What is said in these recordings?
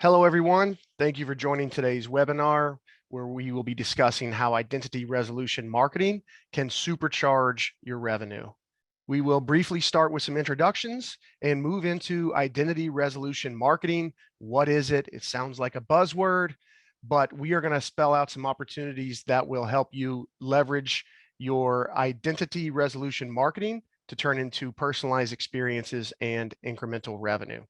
Hello, everyone. Thank you for joining today's webinar, where we will be discussing how identity resolution marketing can supercharge your revenue. We will briefly start with some introductions and move into identity resolution marketing. What is it? It sounds like a buzzword, but we are going to spell out some opportunities that will help you leverage your identity resolution marketing to turn into personalized experiences and incremental revenue.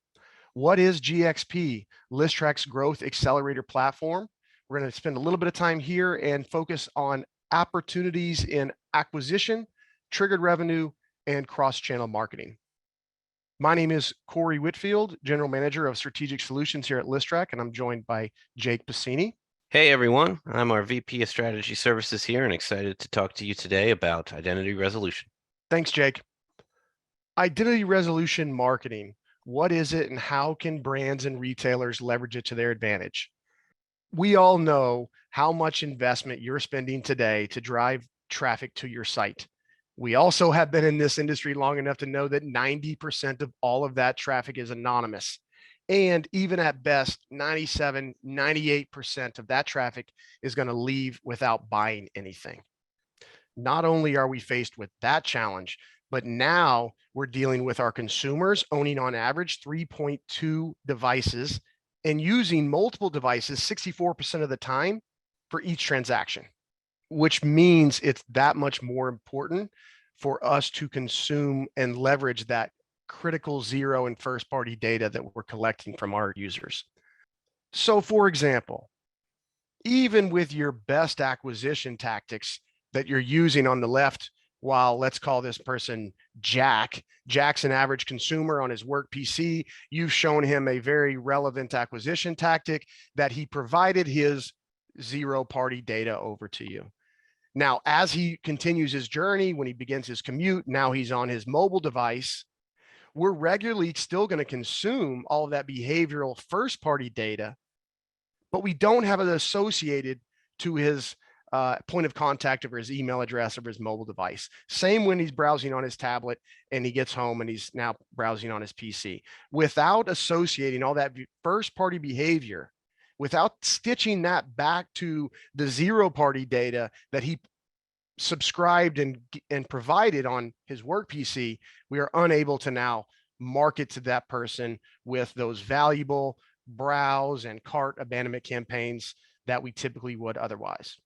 What is GXP, Listrak's growth accelerator platform? We're going to spend a little bit of time here and focus on opportunities in acquisition, triggered revenue, and cross-channel marketing. My name is Corey Whitfield, General Manager of Strategic Solutions here at Listrak, and I'm joined by Jake Piscini. Hey everyone, I'm our VP of Strategy Services here and excited to talk to you today about identity resolution. Thanks, Jake. Identity resolution marketing. What is it and how can brands and retailers leverage it to their advantage? We all know how much investment you're spending today to drive traffic to your site. We also have been in this industry long enough to know that 90% of all of that traffic is anonymous. And even at best, 97, 98% of that traffic is going to leave without buying anything. Not only are we faced with that challenge, but now we're dealing with our consumers owning on average 3.2 devices and using multiple devices 64% of the time for each transaction, which means it's that much more important for us to consume and leverage that critical zero and first party data that we're collecting from our users. So for example, even with your best acquisition tactics that you're using on the left, while let's call this person Jack. Jack's an average consumer on his work PC. You've shown him a very relevant acquisition tactic that he provided his zero party data over to you. Now, as he continues his journey, when he begins his commute, now he's on his mobile device. We're regularly still going to consume all of that behavioral first party data, but we don't have it associated to his point of contact or his email address or his mobile device. Same when he's browsing on his tablet and he gets home and he's now browsing on his PC. Without associating all that first party behavior, without stitching that back to the zero party data that he subscribed and provided on his work PC, we are unable to now market to that person with those valuable browse and cart abandonment campaigns that we typically would otherwise.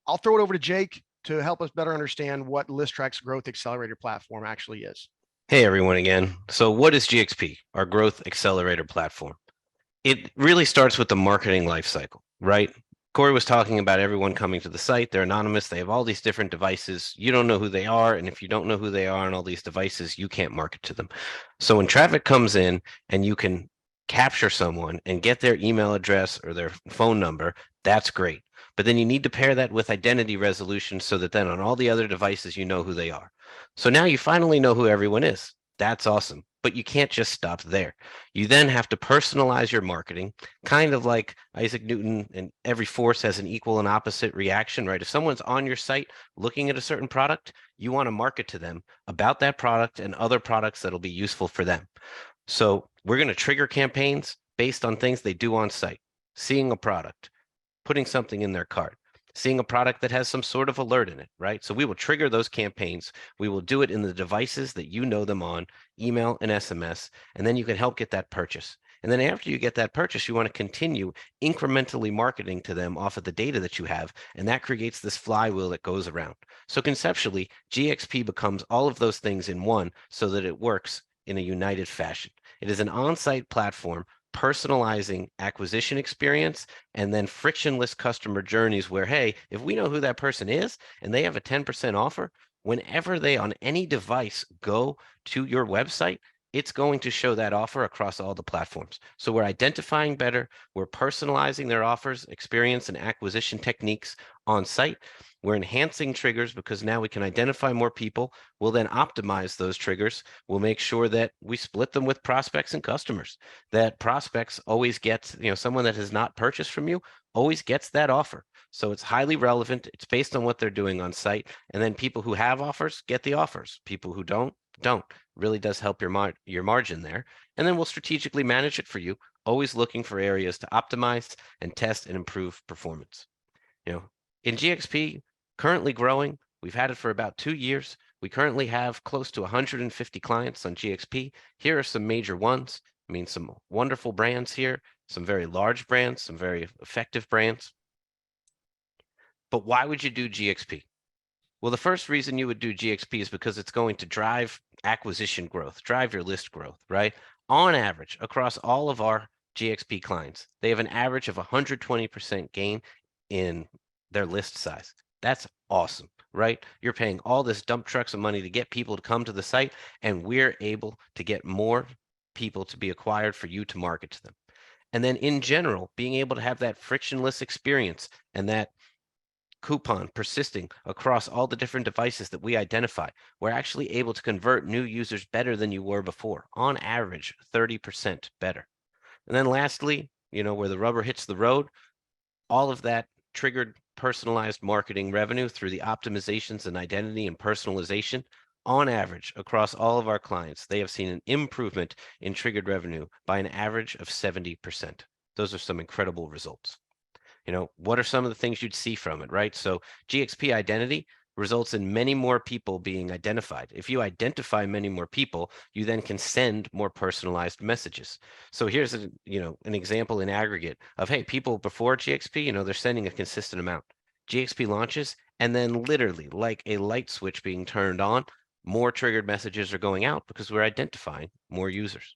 I'll throw it over to Jake to help us better understand what Listrak's growth accelerator platform actually is. Hey everyone again. So what is GXP, our growth accelerator platform? It really starts with the marketing lifecycle, right? Corey was talking about everyone coming to the site. They're anonymous. They have all these different devices. You don't know who they are. And if you don't know who they are on all these devices, you can't market to them. So when traffic comes in and you can capture someone and get their email address or their phone number, that's great. But then you need to pair that with identity resolution so that then on all the other devices, you know who they are. So now you finally know who everyone is. That's awesome. But you can't just stop there. You then have to personalize your marketing, kind of like Isaac Newton, and every force has an equal and opposite reaction, right? If someone's on your site looking at a certain product, you want to market to them about that product and other products that'll be useful for them. So we're going to trigger campaigns based on things they do on site, seeing a product, putting something in their cart, seeing a product that has some sort of alert in it, right? So we will trigger those campaigns. We will do it in the devices that you know them on, email and SMS, and then you can help get that purchase. And then after you get that purchase, you want to continue incrementally marketing to them off of the data that you have. And that creates this flywheel that goes around. So conceptually, GXP becomes all of those things in one so that it works in a united fashion. It is an on-site platform personalizing acquisition experience and then frictionless customer journeys where, hey, if we know who that person is and they have a 10% offer, whenever they on any device go to your website, it's going to show that offer across all the platforms. So we're identifying better, we're personalizing their offers, experience, and acquisition techniques on site. We're enhancing triggers because now we can identify more people. We'll then optimize those triggers. We'll make sure that we split them with prospects and customers, that prospects always get, someone that has not purchased from you always gets that offer. So it's highly relevant. It's based on what they're doing on site. And then people who have offers get the offers. People who don't don't. Really does help your margin there. And then we'll strategically manage it for you, always looking for areas to optimize and test and improve performance. In GXP, currently growing, we've had it for about 2 years. We currently have close to 150 clients on GXP. Here are some major ones. I mean, some wonderful brands here, some very large brands, some very effective brands. But why would you do GXP? Well, the first reason you would do GXP is because it's going to drive acquisition growth, drive your list growth, right? On average, across all of our GXP clients, they have an average of 120% gain in their list size. That's awesome, right? You're paying all this dump trucks of money to get people to come to the site, and we're able to get more people to be acquired for you to market to them. And then in general, being able to have that frictionless experience and that coupon persisting across all the different devices that we identify, we're actually able to convert new users better than you were before, on average, 30% better. And then lastly, where the rubber hits the road, all of that triggered personalized marketing revenue through the optimizations and identity and personalization. On average, across all of our clients, they have seen an improvement in triggered revenue by an average of 70%. Those are some incredible results. What are some of the things you'd see from it, right? So GXP identity results in many more people being identified. If you identify many more people, you then can send more personalized messages. So here's an example in aggregate of, hey, people before GXP, they're sending a consistent amount. GXP launches, and then literally like a light switch being turned on, more triggered messages are going out because we're identifying more users.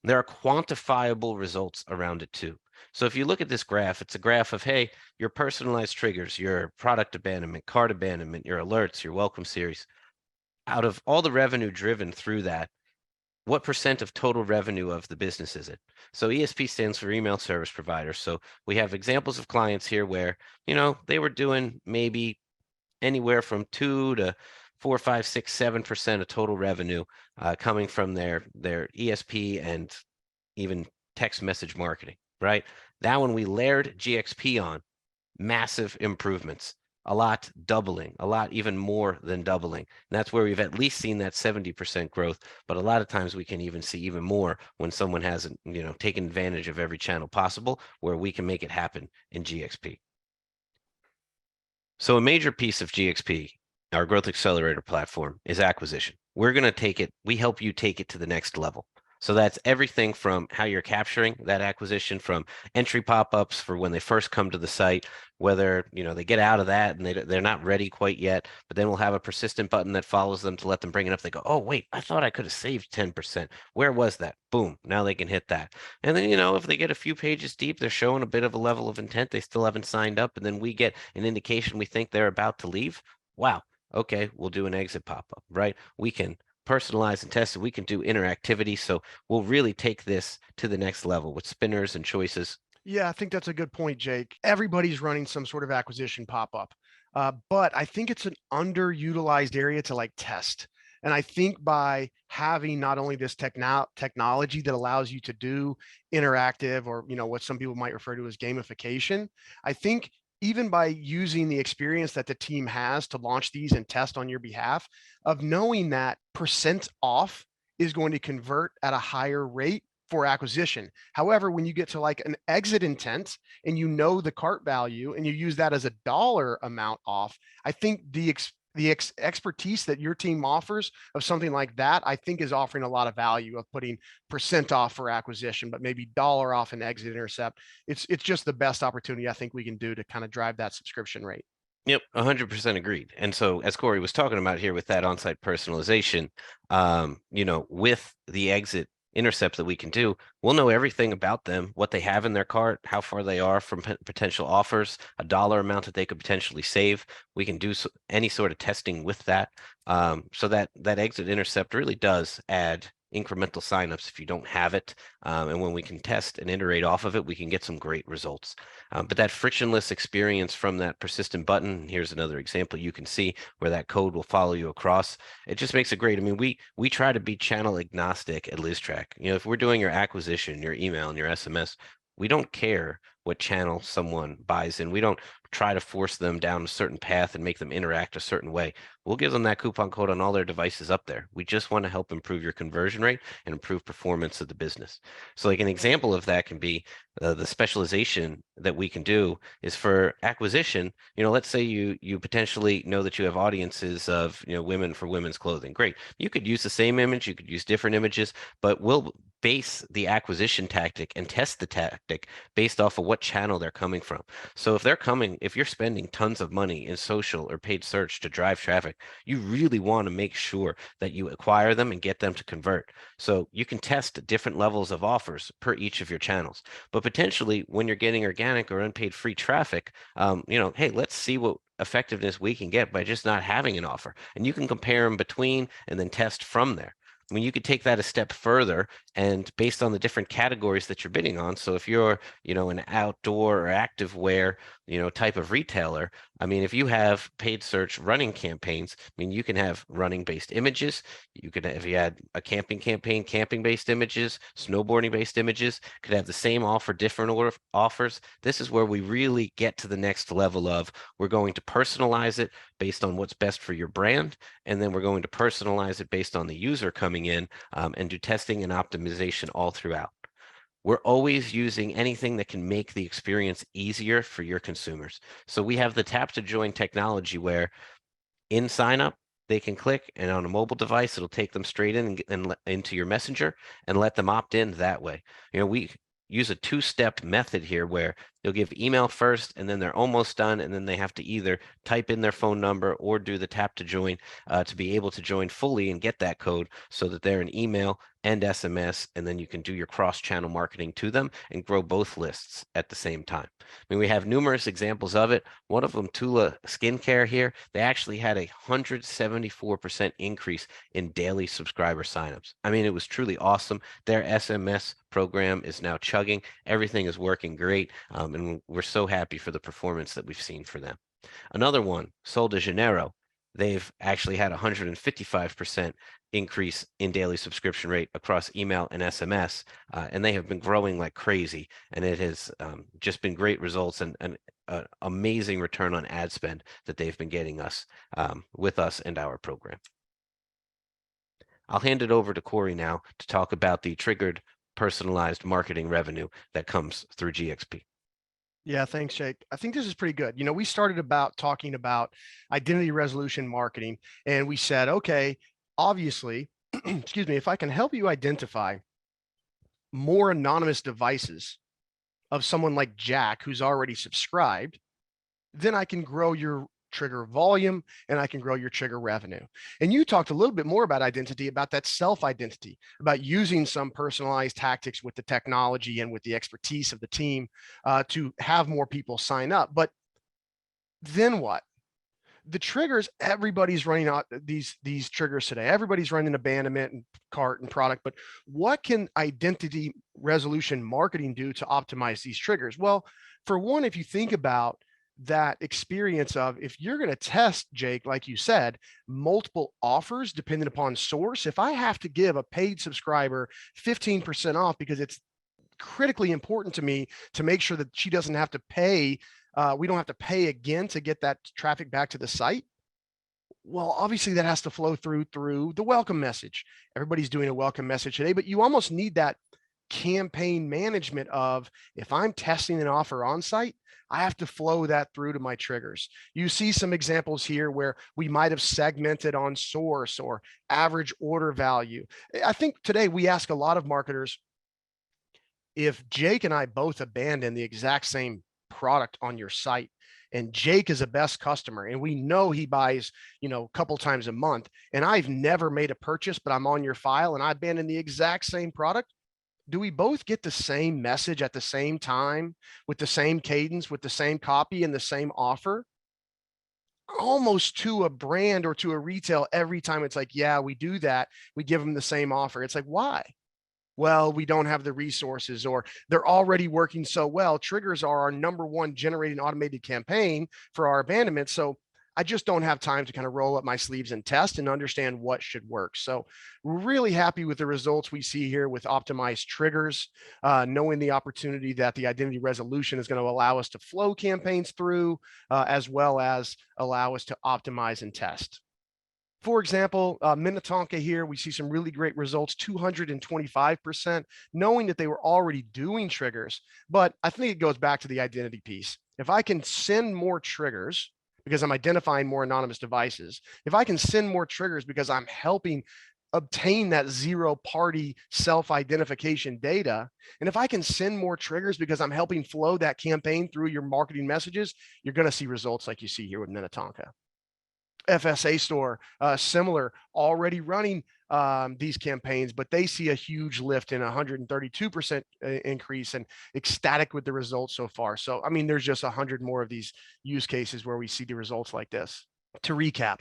There are quantifiable results around it too. So if you look at this graph, it's a graph of, hey, your personalized triggers, your product abandonment, cart abandonment, your alerts, your welcome series. Out of all the revenue driven through that, what percent of total revenue of the business is it? So ESP stands for email service provider. So we have examples of clients here where, they were doing maybe anywhere from 2 to 4, 5, 6, 7% of total revenue coming from their ESP and even text message marketing, right? That when we layered GXP on, massive improvements, a lot doubling, a lot even more than doubling. And that's where we've at least seen that 70% growth. But a lot of times we can even see even more when someone hasn't, taken advantage of every channel possible, where we can make it happen in GXP. So a major piece of GXP, our growth accelerator platform, is acquisition. We're going to take it, we help you take it to the next level. So that's everything from how you're capturing that acquisition, from entry pop-ups for when they first come to the site, whether they get out of that and they're not ready quite yet, but then we'll have a persistent button that follows them to let them bring it up. They go, oh wait, I thought I could have saved 10%. Where was that? Boom, now they can hit that. And then if they get a few pages deep, they're showing a bit of a level of intent, they still haven't signed up, and then we get an indication we think they're about to leave. Wow, okay, we'll do an exit pop-up, right? We can personalize and test it. We can do interactivity. So we'll really take this to the next level with spinners and choices. Yeah, I think that's a good point, Jake. Everybody's running some sort of acquisition pop-up, but I think it's an underutilized area to test. And I think by having not only this technology that allows you to do interactive, or what some people might refer to as gamification, I think even by using the experience that the team has to launch these and test on your behalf, of knowing that percent off is going to convert at a higher rate for acquisition. However, when you get to an exit intent and the cart value and you use that as a dollar amount off, I think the expertise that your team offers of something like that, I think, is offering a lot of value, of putting percent off for acquisition, but maybe dollar off an exit intercept. It's just the best opportunity I think we can do to kind of drive that subscription rate. Yep, 100% agreed. And so, as Corey was talking about here with that on-site personalization, with the exit intercept that we can do, we'll know everything about them, what they have in their cart, how far they are from potential offers, a dollar amount that they could potentially save. We can do any sort of testing with that. So that exit intercept really does add incremental signups if you don't have it. And when we can test and iterate off of it, we can get some great results. But that frictionless experience from that persistent button, here's another example you can see where that code will follow you across. It just makes it great. I mean, we try to be channel agnostic at Listrak. If we're doing your acquisition, your email, and your SMS, we don't care what channel someone buys in. We don't try to force them down a certain path and make them interact a certain way. We'll give them that coupon code on all their devices up there. We just want to help improve your conversion rate and improve performance of the business. So like an example of that can be the specialization that we can do is for acquisition. Let's say you potentially know that you have audiences of, women for women's clothing. Great. You could use the same image, you could use different images, but we'll base the acquisition tactic and test the tactic based off of what channel they're coming from. So if you're spending tons of money in social or paid search to drive traffic, you really want to make sure that you acquire them and get them to convert. So you can test different levels of offers per each of your channels. But potentially when you're getting organic or unpaid free traffic, hey, let's see what effectiveness we can get by just not having an offer. And you can compare them between and then test from there. I mean, you could take that a step further and based on the different categories that you're bidding on. So if you're, an outdoor or active wear, type of retailer, I mean, if you have paid search running campaigns, I mean, you can have running based images. You could, if you had a camping campaign, camping based images, snowboarding based images, could have the same offer, different offers. This is where we really get to the next level of we're going to personalize it based on what's best for your brand. And then we're going to personalize it based on the user coming in and do testing and optimization all throughout. We're always using anything that can make the experience easier for your consumers. So we have the tap to join technology where in sign up, they can click and on a mobile device, it'll take them straight in and into your messenger and let them opt in that way. We use a two-step method here where they'll give email first and then they're almost done. And then they have to either type in their phone number or do the tap to join to be able to join fully and get that code so that they're in email and SMS, and then you can do your cross-channel marketing to them and grow both lists at the same time. I mean, we have numerous examples of it. One of them, Tula Skincare here, they actually had a 174% increase in daily subscriber signups. I mean, it was truly awesome. Their SMS program is now chugging. Everything is working great, and we're so happy for the performance that we've seen for them. Another one, Sol de Janeiro, they've actually had 155% increase in daily subscription rate across email and SMS, and they have been growing like crazy. And it has just been great results and amazing return on ad spend that they've been getting us with us and our program. I'll hand it over to Corey now to talk about the triggered personalized marketing revenue that comes through GXP. Yeah, thanks, Jake. I think this is pretty good. We started talking about identity resolution marketing, and we said, okay, obviously, excuse me, if I can help you identify more anonymous devices of someone like Jack, who's already subscribed, then I can grow your trigger volume and I can grow your trigger revenue. And you talked a little bit more about identity, about that self-identity, about using some personalized tactics with the technology and with the expertise of the team to have more people sign up. But then what? The triggers, everybody's running out these triggers today. Everybody's running abandonment and cart and product, but what can identity resolution marketing do to optimize these triggers? Well, for one, if you think about that experience of if you're going to test, Jake, like you said, multiple offers depending upon source, if I have to give a paid subscriber 15% off because it's critically important to me to make sure that she doesn't have to pay, we don't have to pay again to get that traffic back to the site. Well, obviously that has to flow through the welcome message. Everybody's doing a welcome message today, but you almost need that campaign management of if I'm testing an offer on site, I have to flow that through to my triggers. You see some examples here where we might have segmented on source or average order value. I think today we ask a lot of marketers, if Jake and I both abandon the exact same product on your site, and Jake is a best customer and we know he buys, a couple times a month, and I've never made a purchase, but I'm on your file and I abandon the exact same product, do we both get the same message at the same time with the same cadence, with the same copy and the same offer? Almost to a brand or to a retail, every time it's like, yeah, we do that. We give them the same offer. It's like, why? Well, we don't have the resources, or they're already working so well. Triggers are our number one generating automated campaign for our abandonment. So I just don't have time to kind of roll up my sleeves and test and understand what should work. So we're really happy with the results we see here with optimized triggers, knowing the opportunity that the identity resolution is going to allow us to flow campaigns through, as well as allow us to optimize and test. For example, Minnetonka here, we see some really great results, 225%, knowing that they were already doing triggers. But I think it goes back to the identity piece. If I can send more triggers because I'm identifying more anonymous devices, if I can send more triggers because I'm helping obtain that zero party self-identification data, and if I can send more triggers because I'm helping flow that campaign through your marketing messages, you're going to see results like you see here with Minnetonka. FSA store, similar, already running these campaigns, but they see a huge lift in 132% increase and ecstatic with the results so far. So, I mean, there's just 100 more of these use cases where we see the results like this. To recap,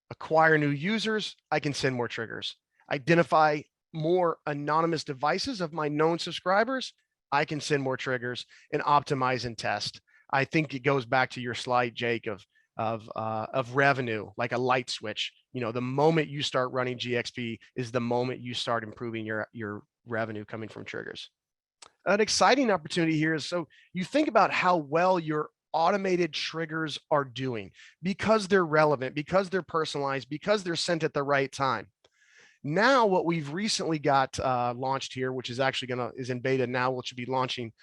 acquire new users, I can send more triggers. Identify more anonymous devices of my known subscribers, I can send more triggers, and optimize and test. I think it goes back to your slide, Jake, of revenue, like a light switch. You know, the moment you start running GXP is the moment you start improving your revenue coming from triggers. An exciting opportunity here is, so you think about how well your automated triggers are doing because they're relevant, because they're personalized, because they're sent at the right time. Now, what we've recently got launched here, which is actually is in beta now, which will be launching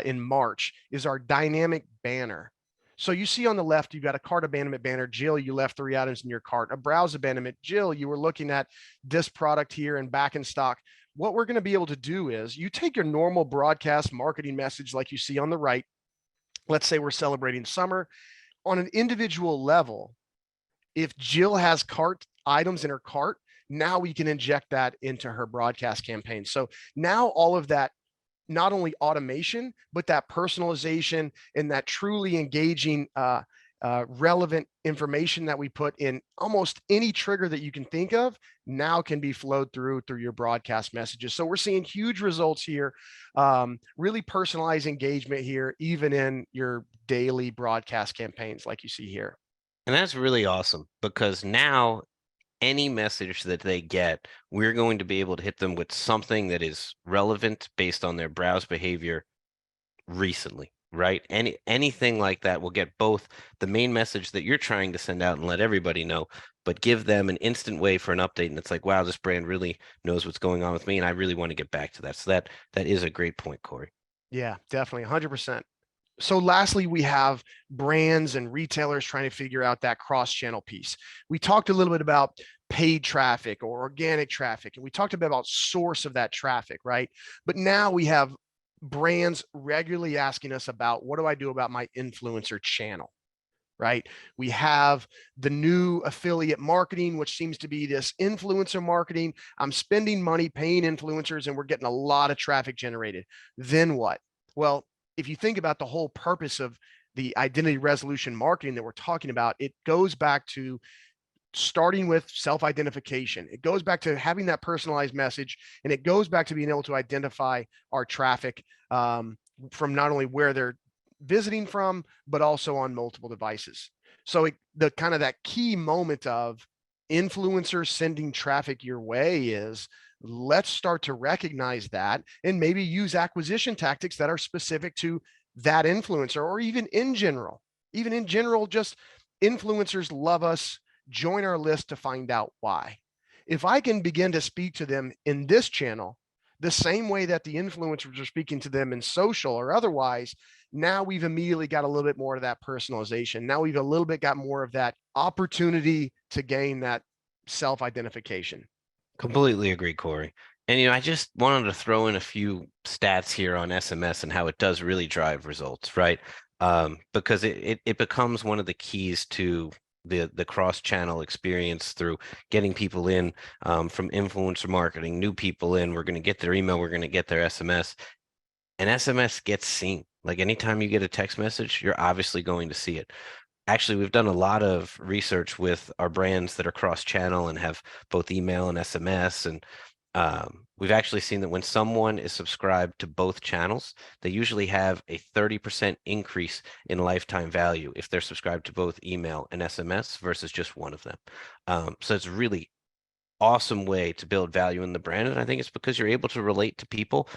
in March, is our dynamic banner. So you see on the left, you've got a cart abandonment banner. Jill, you left 3 items in your cart. A browse abandonment. Jill, you were looking at this product here and back in stock. What we're going to be able to do is you take your normal broadcast marketing message like you see on the right. Let's say we're celebrating summer. On an individual level, if Jill has cart items in her cart, now we can inject that into her broadcast campaign. So now all of that, not only automation, but that personalization and that truly engaging, relevant information that we put in almost any trigger that you can think of now can be flowed through your broadcast messages. So we're seeing huge results here, really personalized engagement here, even in your daily broadcast campaigns like you see here. And that's really awesome because now any message that they get, we're going to be able to hit them with something that is relevant based on their browse behavior recently, right? Anything like that will get both the main message that you're trying to send out and let everybody know, but give them an instant way for an update. And it's like, wow, this brand really knows what's going on with me, and I really want to get back to that. So that is a great point, Corey. Yeah, definitely, 100%. So lastly, we have brands and retailers trying to figure out that cross-channel piece. We talked a little bit about paid traffic or organic traffic, and we talked a bit about source of that traffic, right? But now we have brands regularly asking us about, what do I do about my influencer channel, right? We have the new affiliate marketing, which seems to be this influencer marketing. I'm spending money paying influencers and we're getting a lot of traffic generated. Then what? Well, if you think about the whole purpose of the identity resolution marketing that we're talking about, it goes back to starting with self-identification. It goes back to having that personalized message, and it goes back to being able to identify our traffic from not only where they're visiting from, but also on multiple devices. So the kind of that key moment of influencers sending traffic your way is, let's start to recognize that and maybe use acquisition tactics that are specific to that influencer, or even in general, just influencers love us, join our list to find out why. If I can begin to speak to them in this channel, the same way that the influencers are speaking to them in social or otherwise, now we've immediately got a little bit more of that personalization. Now we've a little bit got more of that opportunity to gain that self-identification. Completely agree, Corey. And I just wanted to throw in a few stats here on SMS and how it does really drive results, right? Because it becomes one of the keys to the cross-channel experience through getting people in from influencer marketing, new people in. We're going to get their email, we're going to get their SMS, and SMS gets seen. Like anytime you get a text message, you're obviously going to see it. Actually, we've done a lot of research with our brands that are cross-channel and have both email and SMS, and We've actually seen that when someone is subscribed to both channels, they usually have a 30% increase in lifetime value if they're subscribed to both email and SMS versus just one of them. So it's really awesome way to build value in the brand. And I think it's because you're able to relate to people,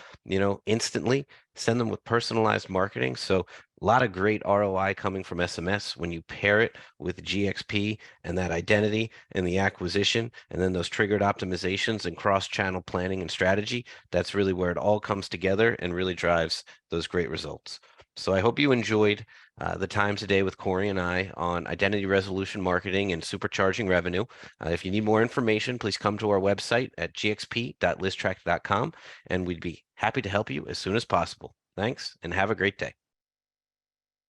instantly, send them with personalized marketing. So a lot of great ROI coming from SMS when you pair it with GXP and that identity and the acquisition, and then those triggered optimizations and cross-channel planning and strategy. That's really where it all comes together and really drives those great results. So I hope you enjoyed the time today with Corey and I on identity resolution marketing and supercharging revenue. If you need more information, please come to our website at gxp.listrak.com, and we'd be happy to help you as soon as possible. Thanks, and have a great day.